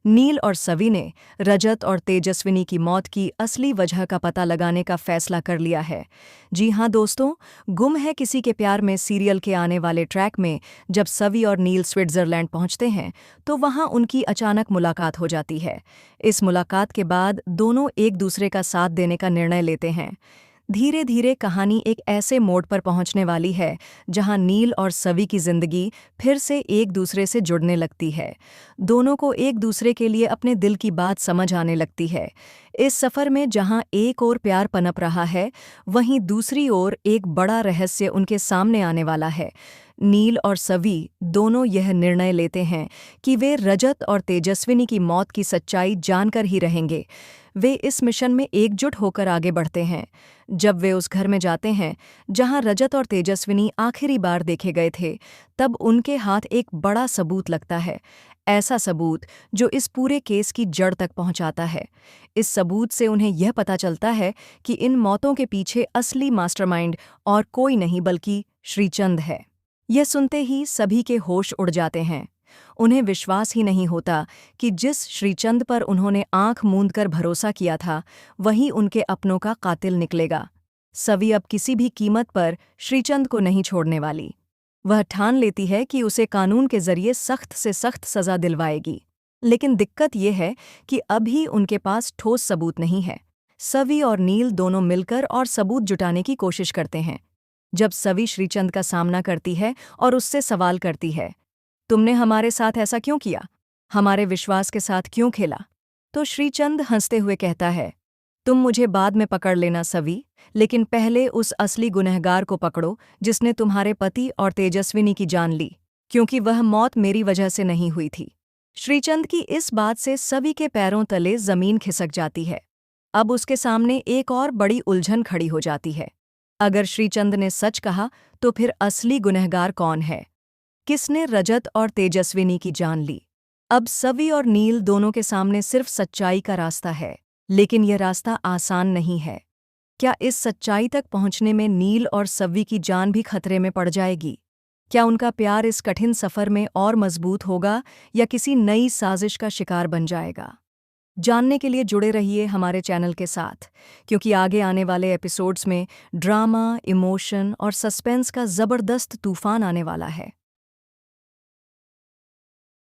नील और सवी ने रजत और तेजस्विनी की मौत की असली वजह का पता लगाने का फैसला कर लिया है। जी हाँ दोस्तों, गुम है किसी के प्यार में सीरियल के आने वाले ट्रैक में जब सवी और नील स्विट्जरलैंड पहुंचते हैं तो वहां उनकी अचानक मुलाकात हो जाती है। इस मुलाकात के बाद दोनों एक दूसरे का साथ देने का निर्णय लेते हैं। धीरे धीरे कहानी एक ऐसे मोड़ पर पहुंचने वाली है जहां नील और सवी की जिंदगी फिर से एक दूसरे से जुड़ने लगती है। दोनों को एक दूसरे के लिए अपने दिल की बात समझ आने लगती है। इस सफर में जहां एक ओर प्यार पनप रहा है, वहीं दूसरी ओर एक बड़ा रहस्य उनके सामने आने वाला है। नील और सवी दोनों यह निर्णय लेते हैं कि वे रजत और तेजस्विनी की मौत की सच्चाई जानकर ही रहेंगे। वे इस मिशन में एकजुट होकर आगे बढ़ते हैं। जब वे उस घर में जाते हैं जहां रजत और तेजस्विनी आखिरी बार देखे गए थे, तब उनके हाथ एक बड़ा सबूत लगता है। ऐसा सबूत जो इस पूरे केस की जड़ तक पहुंचाता है। इस सबूत से उन्हें यह पता चलता है कि इन मौतों के पीछे असली मास्टरमाइंड और कोई नहीं बल्कि श्रीचंद है। यह सुनते ही सभी के होश उड़ जाते हैं। उन्हें विश्वास ही नहीं होता कि जिस श्रीचंद पर उन्होंने आंख मूंदकर भरोसा किया था, वही उनके अपनों का कातिल निकलेगा। सवी अब किसी भी कीमत पर श्रीचंद को नहीं छोड़ने वाली। वह ठान लेती है कि उसे कानून के जरिए सख्त से सख्त सजा दिलवाएगी। लेकिन दिक्कत यह है कि अभी उनके पास ठोस सबूत नहीं है। सवी और नील दोनों मिलकर और सबूत जुटाने की कोशिश करते हैं। जब सवी श्रीचंद का सामना करती है और उससे सवाल करती है, तुमने हमारे साथ ऐसा क्यों किया? हमारे विश्वास के साथ क्यों खेला? तो श्रीचंद हंसते हुए कहता है, तुम मुझे बाद में पकड़ लेना सवी, लेकिन पहले उस असली गुनहगार को पकड़ो जिसने तुम्हारे पति और तेजस्विनी की जान ली, क्योंकि वह मौत मेरी वजह से नहीं हुई थी। श्रीचंद की इस बात से सवी के पैरों तले जमीन खिसक जाती है। अब उसके सामने एक और बड़ी उलझन खड़ी हो जाती है। अगर श्रीचंद ने सच कहा तो फिर असली गुनहगार कौन है? किसने रजत और तेजस्विनी की जान ली? अब सवी और नील दोनों के सामने सिर्फ सच्चाई का रास्ता है, लेकिन यह रास्ता आसान नहीं है। क्या इस सच्चाई तक पहुंचने में नील और सवी की जान भी खतरे में पड़ जाएगी? क्या उनका प्यार इस कठिन सफर में और मजबूत होगा या किसी नई साजिश का शिकार बन जाएगा? जानने के लिए जुड़े रहिए हमारे चैनल के साथ, क्योंकि आगे आने वाले एपिसोड्स में ड्रामा, इमोशन और सस्पेंस का जबरदस्त तूफान आने वाला है।